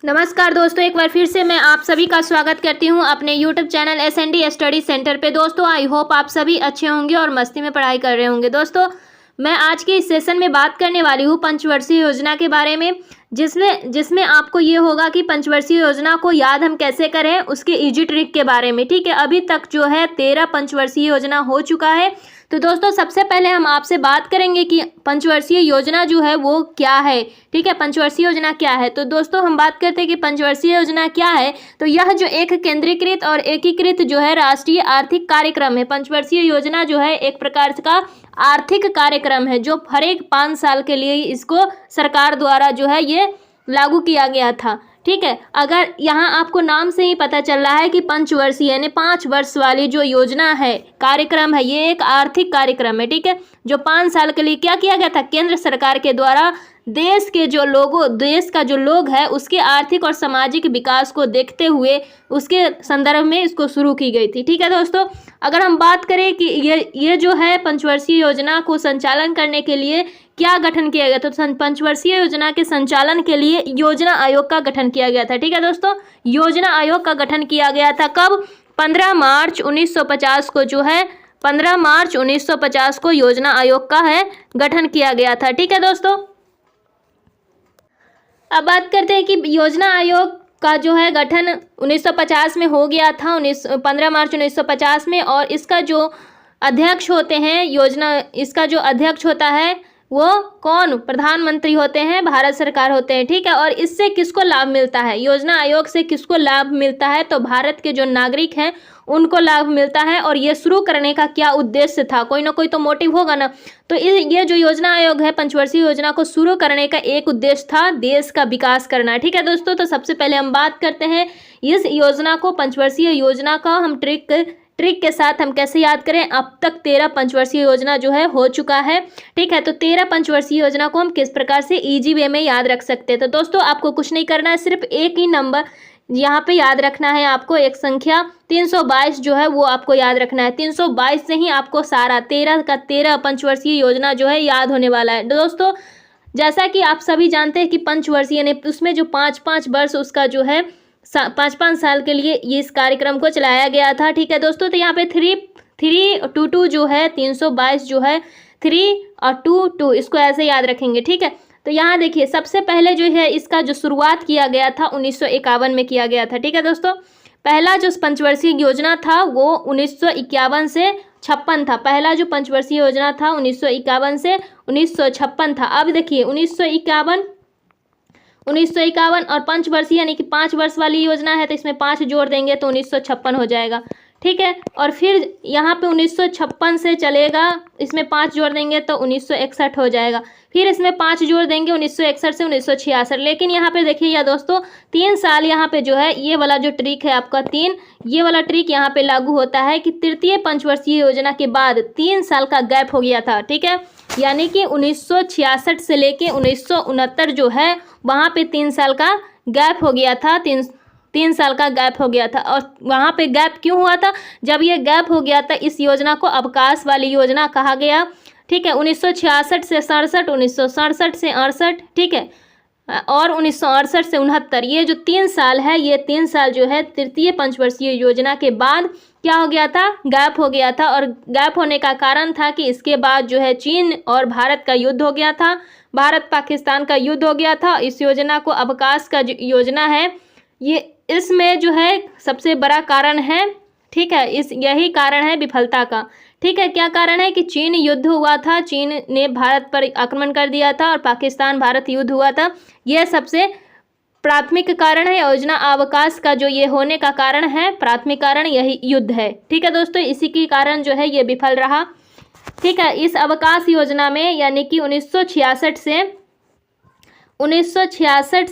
नमस्कार दोस्तों, एक बार फिर से मैं आप सभी का स्वागत करती हूं अपने YouTube channel SND study centre पे। दोस्तों आई होप आप सभी अच्छे होंगे और मस्ती में पढ़ाई कर रहे होंगे। दोस्तों मैं आज के इस सेशन में बात करने वाली हूं पंचवर्षीय योजना के बारे में, जिसमें आपको ये होगा कि पंचवर्षीय योजना को याद हम कैसे करें, उसके इजी ट्रिक के बारे में। ठीक है, अभी तक जो है 13 पंचवर्षीय योजना हो चुका है। तो दोस्तों सबसे पहले हम आपसे बात करेंगे कि पंचवर्षीय योजना जो है वो क्या है। ठीक है, पंचवर्षीय योजना क्या है। तो दोस्तों हम बात करते हैं कि पंचवर्षीय योजना क्या है। तो यह जो एक केंद्रीकृत और एकीकृत जो है राष्ट्रीय आर्थिक कार्यक्रम है। पंचवर्षीय योजना जो है एक प्रकार का आर्थिक कार्यक्रम है जो हर एक 5 साल के लिए इसको सरकार द्वारा जो है ये लागू किया गया था। ठीक है, अगर यहाँ आपको नाम से ही पता चल रहा है कि पंचवर्षीय यानी 5 वर्ष वाली जो योजना है, कार्यक्रम है, ये एक आर्थिक कार्यक्रम है। ठीक है, जो 5 साल के लिए क्या किया गया था, केंद्र सरकार के द्वारा देश का जो लोग है उसके आर्थिक और सामाजिक विकास को देखते हुए उसके संदर्भ में इसको शुरू की गई थी। ठीक है दोस्तों, अगर हम बात करें कि ये जो है पंचवर्षीय योजना को संचालन करने के लिए क्या गठन किया गया, तो पंचवर्षीय योजना के संचालन के लिए योजना आयोग का गठन किया गया था। ठीक है दोस्तों, योजना आयोग का गठन किया गया था कब? 15 मार्च 1950 को जो है 15 मार्च 1950 को योजना आयोग का है गठन किया गया था। ठीक है दोस्तों, अब बात करते हैं कि योजना आयोग का जो है गठन 1950 में हो गया था, 15 मार्च 1950 में। और इसका जो अध्यक्ष होते हैं इसका जो अध्यक्ष होता है वो कौन? प्रधानमंत्री होते हैं, भारत सरकार होते हैं। ठीक है, और इससे किसको लाभ मिलता है? योजना आयोग से किसको लाभ मिलता है? तो भारत के जो नागरिक हैं उनको लाभ मिलता है। और ये शुरू करने का क्या उद्देश्य था? कोई ना कोई तो मोटिव होगा ना। तो ये जो योजना आयोग है पंचवर्षीय योजना को शुरू करने का एक उद्देश्य था देश का विकास करना। ठीक है दोस्तों, तो सबसे पहले हम बात करते हैं इस योजना को, पंचवर्षीय योजना का हम ट्रिक के साथ हम कैसे याद करें। अब तक 13 पंचवर्षीय योजना जो है हो चुका है। ठीक है, तो 13 पंचवर्षीय योजना को हम किस प्रकार से इजी वे में याद रख सकते हैं। तो दोस्तों आपको कुछ नहीं करना है, सिर्फ एक ही नंबर यहाँ पे याद रखना है। आपको एक संख्या 322 जो है वो आपको याद रखना है। 322 से ही आपको सारा 13 का 13 पंचवर्षीय योजना जो है याद होने वाला है। दोस्तों जैसा कि आप सभी जानते हैं कि पंचवर्षीय यानी उसमें जो 5-5 वर्ष उसका जो है 5-5 साल के लिए ये इस कार्यक्रम को चलाया गया था। ठीक है दोस्तों, तो यहाँ पे 3-2 जो है 322 जो है 3 और 2 इसको ऐसे याद रखेंगे। ठीक है, तो यहाँ देखिए सबसे पहले जो है इसका जो शुरुआत किया गया था 1951 में किया गया था। ठीक है दोस्तों, पहला जो पंचवर्षीय योजना था वो 1951 से 56 था। पहला जो पंचवर्षीय योजना था 1951 से 1956 था। अब देखिए 1951 और पंचवर्षीय यानी कि 5 वर्ष वाली योजना है, तो इसमें 5 जोड़ देंगे तो 1956 हो जाएगा। ठीक है, और फिर यहाँ पे 1956 से चलेगा, इसमें 5 जोड़ देंगे तो 1961 हो जाएगा। फिर इसमें 5 जोड़ देंगे 1961 से 1966। लेकिन यहाँ पे देखिए या दोस्तों 3 साल यहाँ पे जो है ये वाला जो ट्रिक है आपका 3, ये वाला ट्रिक यहाँ पे लागू होता है कि तृतीय पंचवर्षीय योजना के बाद 3 साल का गैप हो गया था। ठीक है, यानी कि 1966 से लेके 1969 जो है वहाँ पे 3 साल का गैप हो गया था। 3 साल का गैप हो गया था। और वहाँ पे गैप क्यों हुआ था? जब ये गैप हो गया था इस योजना को अवकाश वाली योजना कहा गया। ठीक है, 1966 से 67, 1967 से 68, ठीक है, और 1968 से 69, ये जो 3 साल है, ये 3 साल जो है तृतीय पंचवर्षीय योजना के बाद क्या हो गया था? गैप हो गया था। और गैप होने का कारण था कि इसके बाद जो है चीन और भारत का युद्ध हो गया था, भारत पाकिस्तान का युद्ध हो गया था। इस योजना को अवकाश का जो योजना है ये इसमें जो है सबसे बड़ा कारण है। ठीक है, यही कारण है विफलता का। ठीक है, क्या कारण है कि चीन युद्ध हुआ था, चीन ने भारत पर आक्रमण कर दिया था और पाकिस्तान भारत युद्ध हुआ था। यह सबसे प्राथमिक कारण है। योजना अवकाश का जो ये होने का कारण है, प्राथमिक कारण यही युद्ध है। ठीक है दोस्तों, इसी के कारण जो है ये विफल रहा। ठीक है, इस अवकाश योजना में यानी कि 1966 से 1966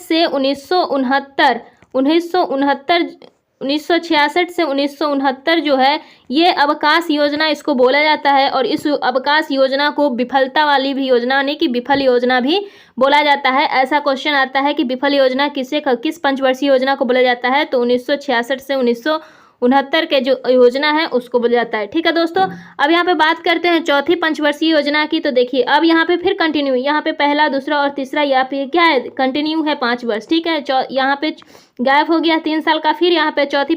से 1969 जो है ये अवकाश योजना इसको बोला जाता है। और इस अवकाश योजना को विफलता वाली भी योजना यानी कि विफल योजना भी बोला जाता है। ऐसा क्वेश्चन आता है कि विफल योजना किस पंचवर्षीय योजना को बोला जाता है? तो 1966 से 69 के जो योजना है उसको बोला जाता है। ठीक है दोस्तों, अब यहाँ पे बात करते हैं चौथी पंचवर्षीय योजना की। तो देखिए अब यहाँ पे फिर कंटिन्यू, यहाँ पे पहला, दूसरा और तीसरा, यहाँ पे क्या है, कंटिन्यू है 5 वर्ष। ठीक है, यहाँ पे गैप हो गया 3 साल का, फिर यहाँ पे चौथी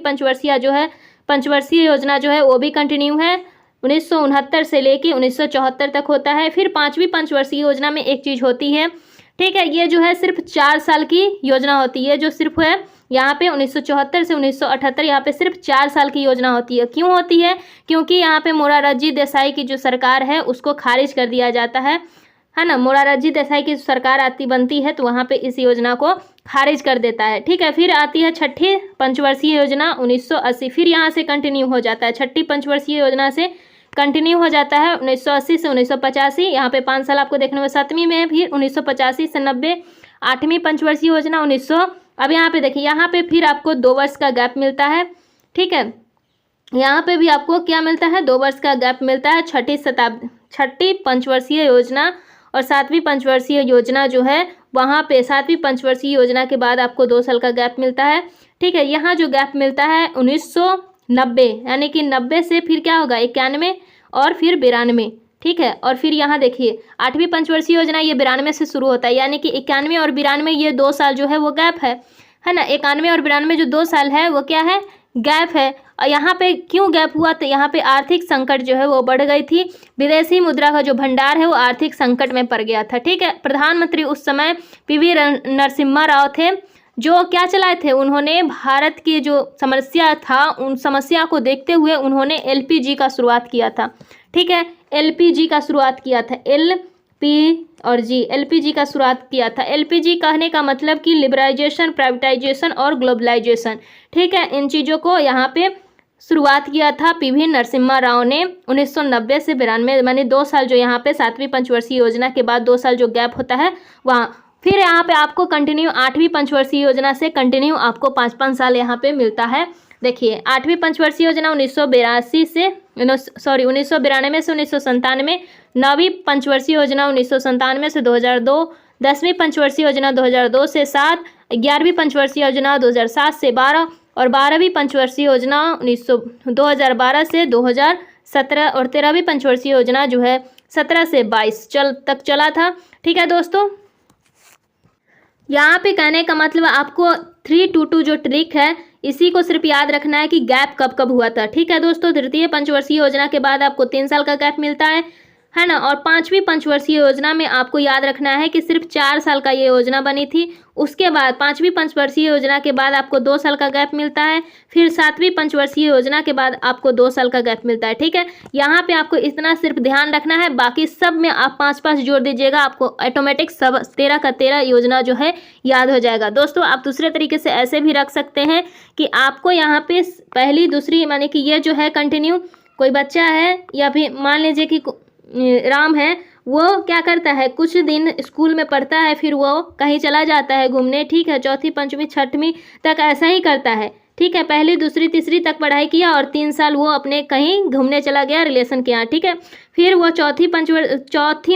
पंचवर्षीय योजना जो है वो भी कंटिन्यू है, 1969 से लेके 1974 तक होता है। फिर 5वीं पंचवर्षीय योजना में एक चीज़ होती है, ठीक है, ये जो है सिर्फ 4 साल की योजना होती है, जो सिर्फ है यहाँ पे 1974 से 1978, यहाँ पे सिर्फ 4 साल की योजना होती है। क्यों होती है? क्योंकि यहाँ पे मोरारजी देसाई की जो सरकार है उसको खारिज कर दिया जाता है ना। मोरारजी देसाई की सरकार बनती है तो वहाँ पे इस योजना को खारिज कर देता है। ठीक है, फिर आती है छठी पंचवर्षीय योजना 1980, फिर यहाँ से कंटिन्यू हो जाता है, छठी पंचवर्षीय योजना से कंटिन्यू हो जाता है 1980 से 1985, यहाँ पे 5 साल आपको देखने में। 7वीं में फिर 1985 से 90, 8वीं पंचवर्षीय योजना 1900। अब यहाँ पे देखिए, यहाँ पे फिर आपको 2 वर्ष का गैप मिलता है। ठीक है, यहाँ पे भी आपको क्या मिलता है, 2 वर्ष का गैप मिलता है। छठी पंचवर्षीय योजना और 7वीं पंचवर्षीय योजना जो है वहाँ पे 7वीं पंचवर्षीय योजना के बाद आपको 2 साल का गैप मिलता है। ठीक है, यहाँ जो गैप मिलता है 1990, यानी कि 90 से फिर क्या होगा 91 और फिर 92। ठीक है, और फिर यहाँ देखिए 8वीं पंचवर्षीय योजना ये 92 से शुरू होता है, यानी कि 91 और 92 ये 2 साल जो है वो गैप है ना। 91 और 92 जो 2 साल है वो क्या है, गैप है। और यहाँ पे क्यों गैप हुआ, तो यहाँ पे आर्थिक संकट जो है वो बढ़ गई थी, विदेशी मुद्रा का जो भंडार है वो आर्थिक संकट में पड़ गया था। ठीक है, प्रधानमंत्री उस समय पीवी नरसिम्हा राव थे, जो क्या चलाए थे, उन्होंने भारत की जो समस्या था उन समस्या को देखते हुए उन्होंने एलपीजी का शुरुआत किया था। ठीक है, एलपीजी का शुरुआत किया था, एलपीजी का शुरुआत किया था। एलपीजी कहने का मतलब कि लिबरलाइजेशन, प्राइवेटाइजेशन और ग्लोबलाइजेशन। ठीक है, इन चीज़ों को यहाँ पे शुरुआत किया था पीवी नरसिम्हा राव ने 1990 से 92, माने 2 साल जो यहाँ पे 7वीं पंचवर्षीय योजना के बाद 2 साल जो गैप होता है वहाँ। फिर यहाँ पे आपको कंटिन्यू 8वीं पंचवर्षीय योजना से कंटिन्यू आपको 5-5 साल यहाँ पे मिलता है। देखिए 8वीं पंचवर्षीय योजना 1992 से 1997, 9वीं पंचवर्षीय योजना 1997 से 2002, 10वीं पंचवर्षीय योजना 2002 से 7, 11वीं पंचवर्षीय योजना 2007 से 12 और 12वीं पंचवर्षीय योजना 2012 से 2017 और 13वीं पंचवर्षीय योजना जो है 17 से 22 तक चला था। ठीक है दोस्तों, यहाँ पे कहने का मतलब आपको 3-2-2 जो ट्रिक है इसी को सिर्फ याद रखना है कि गैप कब कब हुआ था। ठीक है दोस्तों, तृतीय पंचवर्षीय योजना के बाद आपको 3 साल का गैप मिलता है ना। और 5वीं पंचवर्षीय योजना में आपको याद रखना है कि सिर्फ 4 साल का ये योजना बनी थी। उसके बाद 5वीं पंचवर्षीय योजना के बाद आपको 2 साल का गैप मिलता है। फिर 7वीं पंचवर्षीय योजना के बाद आपको 2 साल का गैप मिलता है। ठीक है, यहाँ पे आपको इतना सिर्फ ध्यान रखना है, बाकी सब में आप 5-5 जोड़ दीजिएगा, आपको ऑटोमेटिक सब 13 का 13 योजना जो है याद हो जाएगा। दोस्तों आप दूसरे तरीके से ऐसे भी रख सकते हैं कि आपको यहाँ पे पहली दूसरी, माने कि ये जो है कंटिन्यू, कोई बच्चा है या फिर मान लीजिए कि राम है, वो क्या करता है, कुछ दिन स्कूल में पढ़ता है, फिर वो कहीं चला जाता है घूमने। ठीक है, 4वीं 5वीं 6वीं तक ऐसा ही करता है। ठीक है, पहली दूसरी तीसरी तक पढ़ाई किया और 3 साल वो अपने कहीं घूमने चला गया रिलेशन के यहाँ। ठीक है, फिर वो चौथी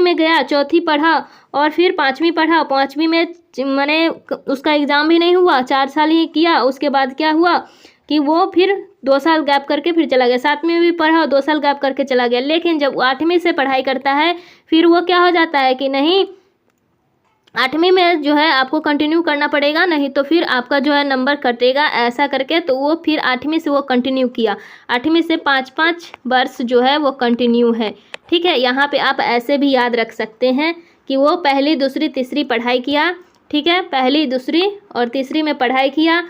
में गया, चौथी पढ़ा और फिर 5वीं पढ़ा। 5वीं में मैंने उसका एग्ज़ाम भी नहीं हुआ, 4 साल ही किया। उसके बाद क्या हुआ कि वो फिर 2 साल गैप करके फिर चला गया। 7वीं में भी पढ़ा और 2 साल गैप करके चला गया। लेकिन जब 8वीं से पढ़ाई करता है फिर वो क्या हो जाता है कि नहीं, 8वीं में जो है आपको कंटिन्यू करना पड़ेगा, नहीं तो फिर आपका जो है नंबर कटेगा, ऐसा करके। तो वो फिर 8वीं से वो कंटिन्यू किया, 8वीं से 5-5 वर्ष जो है वो कंटिन्यू है। ठीक है, यहाँ पे आप ऐसे भी याद रख सकते हैं कि वो पहली दूसरी तीसरी पढ़ाई किया। ठीक है, पहली दूसरी और तीसरी में पढ़ाई किया,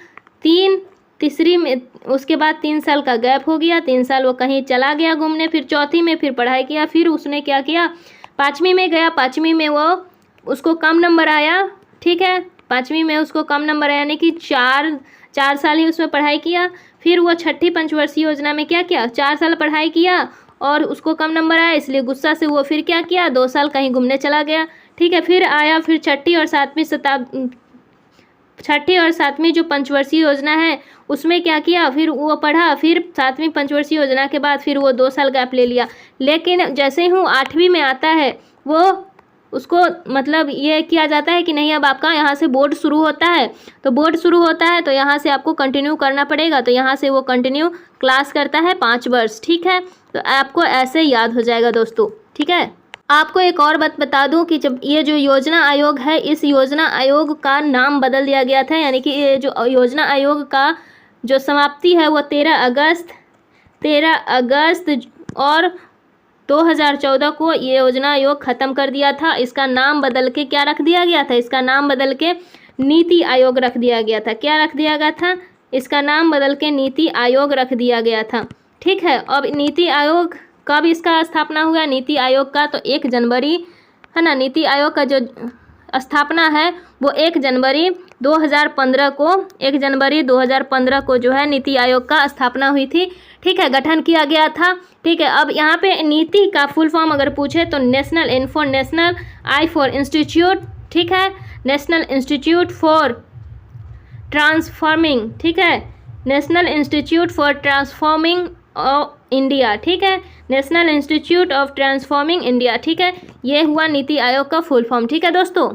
तीसरी में उसके बाद 3 साल का गैप हो गया, 3 साल वो कहीं चला गया घूमने। फिर चौथी में फिर पढ़ाई किया, फिर उसने क्या किया, 5वीं में गया, 5वीं में वो उसको कम नंबर आया। ठीक है, 5वीं में उसको कम नंबर आया, यानी कि 4 साल ही उसमें पढ़ाई किया। फिर वो छठी पंचवर्षीय योजना में क्या किया, 4 साल पढ़ाई किया और उसको कम नंबर आया, इसलिए गुस्सा से वो फिर क्या किया, 2 साल कहीं घूमने चला गया। ठीक है, फिर आया, फिर छठी और सातवीं जो पंचवर्षीय योजना है उसमें क्या किया, फिर वो पढ़ा। फिर 7वीं पंचवर्षीय योजना के बाद फिर वो 2 साल गैप ले लिया। लेकिन जैसे ही 8वीं में आता है वो उसको मतलब ये किया जाता है कि नहीं अब आपका यहाँ से बोर्ड शुरू होता है, तो बोर्ड शुरू होता है तो यहाँ से आपको कंटिन्यू करना पड़ेगा, तो यहाँ से वो कंटिन्यू क्लास करता है 5 वर्ष, ठीक है। तो आपको ऐसे याद हो जाएगा दोस्तों, ठीक है। आपको एक और बात बता दूं कि जब ये जो योजना आयोग है, इस योजना आयोग का नाम बदल दिया गया था, यानी कि ये जो योजना आयोग का जो समाप्ति है वो 13 अगस्त और 2014 को ये योजना आयोग ख़त्म कर दिया था। इसका नाम बदल के क्या रख दिया गया था? इसका नाम बदल के नीति आयोग रख दिया गया था। क्या रख दिया गया था? इसका नाम बदल के नीति आयोग रख दिया गया था, ठीक है। अब नीति आयोग कब इसका स्थापना हुआ? नीति आयोग का तो 1 जनवरी है ना, नीति आयोग का जो स्थापना है वो 1 जनवरी 2015 को 1 जनवरी 2015 को जो है नीति आयोग का स्थापना हुई थी, ठीक है, गठन किया गया था, ठीक है। अब यहाँ पे नीति का फुल फॉर्म अगर पूछे तो नेशनल आई फॉर इंस्टीट्यूट, ठीक है, नेशनल इंस्टीट्यूट फॉर ट्रांसफॉर्मिंग, ठीक है, national institute for transforming India, ठीक है, national institute of transforming India, ठीक है। ये हुआ नीति आयोग का फुल फॉर्म, ठीक है दोस्तों।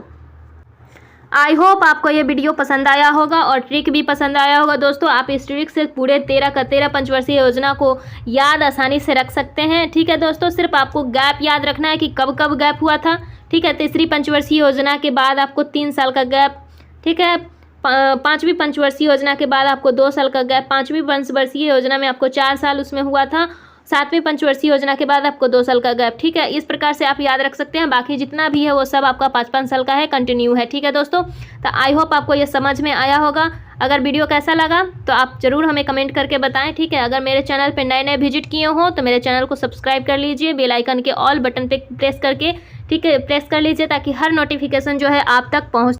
आई होप आपको ये वीडियो पसंद आया होगा और ट्रिक भी पसंद आया होगा दोस्तों। आप इस ट्रिक से पूरे 13 पंचवर्षीय योजना को याद आसानी से रख सकते हैं, ठीक है दोस्तों। सिर्फ आपको गैप याद रखना है कि कब कब गैप हुआ था, ठीक है। तीसरी पंचवर्षीय योजना के बाद आपको 3 साल का गैप, ठीक है। 5वीं पंचवर्षीय योजना के बाद आपको 2 साल का गैप, 5वीं पंचवर्षीय योजना में आपको 4 साल उसमें हुआ था, 7वीं पंचवर्षीय योजना के बाद आपको 2 साल का गैप, ठीक है। इस प्रकार से आप याद रख सकते हैं। बाकी जितना भी है वो सब आपका 5-5 साल का है, कंटिन्यू है, ठीक है दोस्तों। तो आई होप आपको ये समझ में आया होगा। अगर वीडियो कैसा लगा तो आप ज़रूर हमें कमेंट करके बताएं, ठीक है। अगर मेरे चैनल पे नए विजिट किए हो तो मेरे चैनल को सब्सक्राइब कर लीजिए, बेल आइकन के ऑल बटन पे प्रेस करके, ठीक है, प्रेस कर लीजिए ताकि हर नोटिफिकेशन जो है आप तक पहुँच